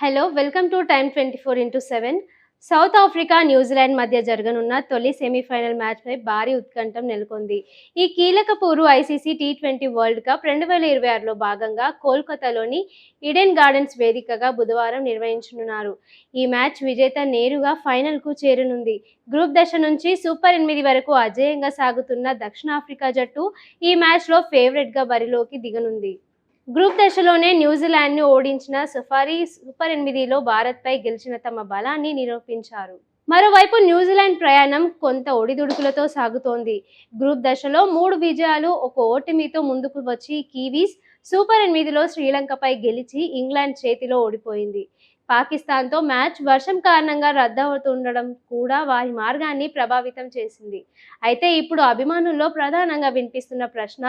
Hello welcome to time 24x7. South Africa New Zealand మధ్య జరగనున్న తొలి సెమీఫైనల్ మ్యాచ్పై భారీ ఉత్కంఠం నెలకొంది. ఈ కీలక పోరు ఐసీసీ టీ20 వరల్డ్ కప్ 2026లో భాగంగా కోల్కతాలోని ఈడెన్ గార్డెన్స్ వేదికగా బుధవారం నిర్వహించనున్నారు. ఈ మ్యాచ్ విజేత నేరుగా ఫైనల్కు చేరనుంది. గ్రూప్ దశ నుంచి సూపర్ 8 వరకు అజేయంగా సాగుతున్న దక్షిణాఫ్రికా జట్టు ఈ మ్యాచ్లో ఫేవరెట్గా బరిలోకి దిగనుంది. గ్రూప్ దశలోనే న్యూజిలాండ్ను ఓడించిన సఫారీ సూపర్ 8లో భారత్పై గెలిచిన తమ బలాన్ని నిరూపించారు. మరోవైపు న్యూజిలాండ్ ప్రయాణం కొంత ఒడిదుడుకులతో సాగుతోంది. గ్రూప్ దశలో 3 విజయాలు, 1 ఓటమితో ముందుకు వచ్చి కివీస్ సూపర్ 8లో శ్రీలంకపై గెలిచి ఇంగ్లాండ్ చేతిలో ఓడిపోయింది. పాకిస్తాన్తో మ్యాచ్ వర్షం కారణంగా రద్దవుతుండడం కూడా వారి మార్గాన్ని ప్రభావితం చేసింది. అయితే ఇప్పుడు అభిమానుల్లో ప్రధానంగా వినిపిస్తున్న ప్రశ్న,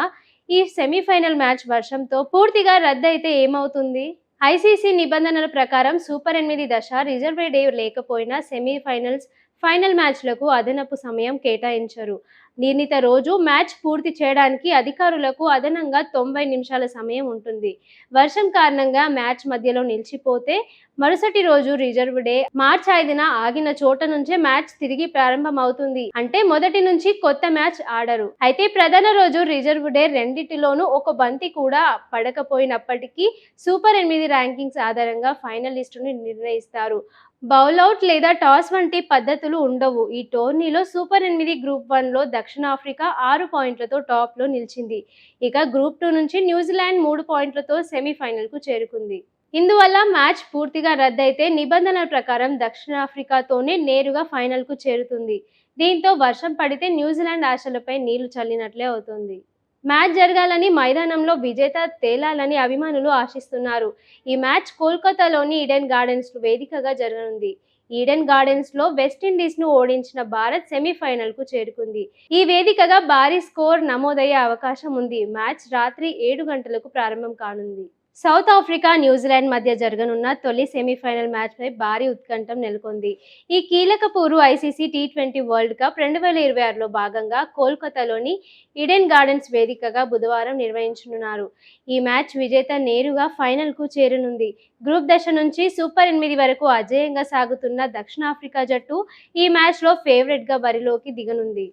ఈ సెమీఫైనల్ మ్యాచ్ వర్షంతో పూర్తిగా రద్దయితే ఏమవుతుంది? ఐసీసీ నిబంధనల ప్రకారం సూపర్ 8 దశ రిజర్వ్ డే లేకపోయినా సెమీఫైనల్స్, ఫైనల్ మ్యాచ్లకు అదనపు సమయం కేటాయించరు. నిర్ణీత రోజు మ్యాచ్ పూర్తి చేయడానికి అధికారులకు అదనంగా 90 నిమిషాల సమయం ఉంటుంది. వర్షం కారణంగా మ్యాచ్ మధ్యలో నిలిచిపోతే మరుసటి రోజు రిజర్వ్ డే మార్చి 5న ఆగిన చోట నుంచే మ్యాచ్ తిరిగి ప్రారంభమవుతుంది. అంటే మొదటి నుంచి కొత్త మ్యాచ్ ఆడరు. అయితే ప్రధాన రోజు రిజర్వ్ డే రెండింటిలోనూ ఒక బంతి కూడా పడకపోయినప్పటికీ సూపర్ 8 ర్యాంకింగ్స్ ఆధారంగా ఫైనల్ లిస్టును నిర్ణయిస్తారు. బౌల్అవుట్ లేదా టాస్ వంటి పద్ధతులు ఉండవు. ఈ టోర్నీలో సూపర్ 8 గ్రూప్ 1లో దక్షిణాఫ్రికా 6 పాయింట్లతో టాప్లో నిలిచింది. ఇక గ్రూప్ 2 నుంచి న్యూజిలాండ్ 3 పాయింట్లతో సెమీఫైనల్కు చేరుకుంది. ఇందువల్ల మ్యాచ్ పూర్తిగా రద్దయితే నిబంధనల ప్రకారం దక్షిణాఫ్రికాతోనే నేరుగా ఫైనల్కు చేరుతుంది. దీంతో వర్షం పడితే న్యూజిలాండ్ ఆశలపై నీళ్లు చల్లినట్లే అవుతుంది. మ్యాచ్ జరగాలని, మైదానంలో విజేత తేలాలని అభిమానులు ఆశిస్తున్నారు. ఈ మ్యాచ్ కోల్కతాలోని ఈడెన్ గార్డెన్స్ వేదికగా జరగనుంది. ఈడెన్ గార్డెన్స్ లో వెస్టిండీస్ ను ఓడించిన భారత్ సెమీఫైనల్ కు చేరుకుంది. ఈ వేదికగా భారీ స్కోర్ నమోదయ్యే అవకాశం ఉంది. మ్యాచ్ రాత్రి 7 గంటలకు ప్రారంభం కానుంది. సౌత్ ఆఫ్రికా న్యూజిలాండ్ మధ్య జరగనున్న తొలి సెమీఫైనల్ మ్యాచ్పై భారీ ఉత్కంఠం నెలకొంది. ఈ కీలక పోరు ఐసీసీ టీ20 వరల్డ్ కప్ 2026లో భాగంగా కోల్కతాలోని ఈడెన్ గార్డెన్స్ వేదికగా బుధవారం నిర్వహించనున్నారు. ఈ మ్యాచ్ విజేత నేరుగా ఫైనల్కు చేరనుంది. గ్రూప్ దశ నుంచి సూపర్ 8 వరకు అజేయంగా సాగుతున్న దక్షిణాఫ్రికా జట్టు ఈ మ్యాచ్లో ఫేవరెట్గా బరిలోకి దిగనుంది.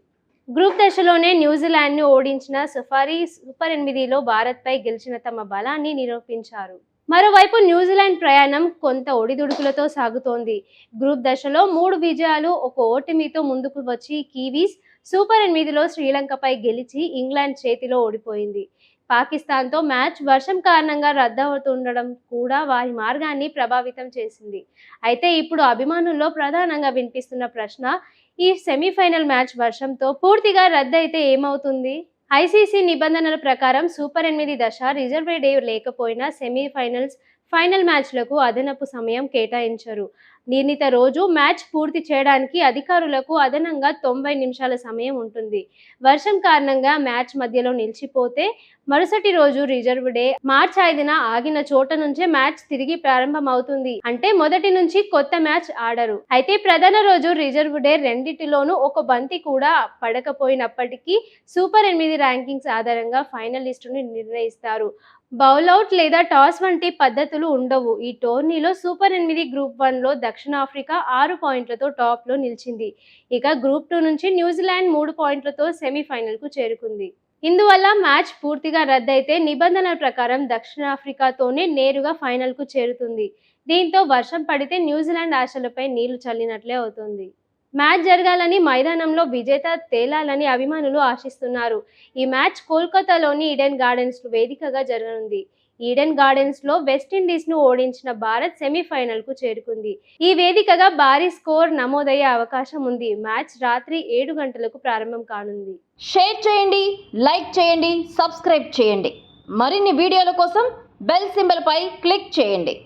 గ్రూప్ దశలోనే న్యూజిలాండ్ను ఓడించిన సఫారీ సూపర్ 8లో భారత్పై గెలిచిన తమ బలాన్ని నిరూపించారు. మరోవైపు న్యూజిలాండ్ ప్రయాణం కొంత ఒడిదుడుకులతో సాగుతోంది. గ్రూప్ దశలో 3 విజయాలు, 1 ఓటమితో ముందుకు వచ్చి కివీస్ సూపర్ 8లో శ్రీలంకపై గెలిచి ఇంగ్లాండ్ చేతిలో ఓడిపోయింది. పాకిస్తాన్తో మ్యాచ్ వర్షం కారణంగా రద్దవుతుండడం కూడా వారి మార్గాన్ని ప్రభావితం చేసింది. అయితే ఇప్పుడు అభిమానుల్లో ప్రధానంగా వినిపిస్తున్న ప్రశ్న, ఈ సెమీఫైనల్ మ్యాచ్ వర్షంతో పూర్తిగా రద్దయితే ఏమవుతుంది? ఐసీసీ నిబంధనల ప్రకారం సూపర్ 8 దశ రిజర్వ్ డే లేకపోయినా సెమీఫైనల్స్, ఫైనల్ మ్యాచ్లకు అదనపు సమయం కేటాయించరు. నిర్ణీత రోజు మ్యాచ్ పూర్తి చేయడానికి అధికారులకు అదనంగా 90 నిమిషాల సమయం ఉంటుంది. వర్షం కారణంగా మ్యాచ్ మధ్యలో నిలిచిపోతే మరుసటి రోజు రిజర్వ్ డే మార్చి 5న ఆగిన చోట నుంచే మ్యాచ్ తిరిగి ప్రారంభమవుతుంది. అంటే మొదటి నుంచి కొత్త మ్యాచ్ ఆడరు. అయితే ప్రధాన రోజు రిజర్వ్ డే రెండింటిలోనూ ఒక బంతి కూడా పడకపోయినప్పటికీ సూపర్ 8 ర్యాంకింగ్స్ ఆధారంగా ఫైనల్ లిస్టును నిర్ణయిస్తారు. బౌల్అవుట్ లేదా టాస్ వంటి పద్ధతులు ఉండవు. ఈ టోర్నీలో సూపర్ 8 గ్రూప్ 1లో దక్షిణాఫ్రికా 6 పాయింట్లతో టాప్లో నిలిచింది. ఇక గ్రూప్ 2 నుంచి న్యూజిలాండ్ 3 పాయింట్లతో సెమీఫైనల్కు చేరుకుంది. ఇందువల్ల మ్యాచ్ పూర్తిగా రద్దయితే నిబంధనల ప్రకారం దక్షిణాఫ్రికాతోనే నేరుగా ఫైనల్కు చేరుతుంది. దీంతో వర్షం పడితే న్యూజిలాండ్ ఆశలపై నీళ్లు చల్లినట్లే అవుతుంది. మ్యాచ్ జరగాలని, మైదానంలో విజేత తేలాలని అభిమానులు ఆశిస్తున్నారు. ఈ మ్యాచ్ కోల్కతాలోని ఈడెన్ గార్డెన్స్ వేదికగా జరగనుంది. ఈడెన్ గార్డెన్స్ లో వెస్టిండీస్ ను ఓడించిన భారత్ సెమీఫైనల్ కు చేరుకుంది. ఈ వేదికగా భారీ స్కోర్ నమోదయ్యే అవకాశం ఉంది. మ్యాచ్ రాత్రి 7 గంటలకు ప్రారంభం కానుంది. షేర్ చేయండి, లైక్ చేయండి, సబ్స్క్రైబ్ చేయండి. మరిన్ని వీడియోల కోసం బెల్ సింబల్ పై క్లిక్ చేయండి.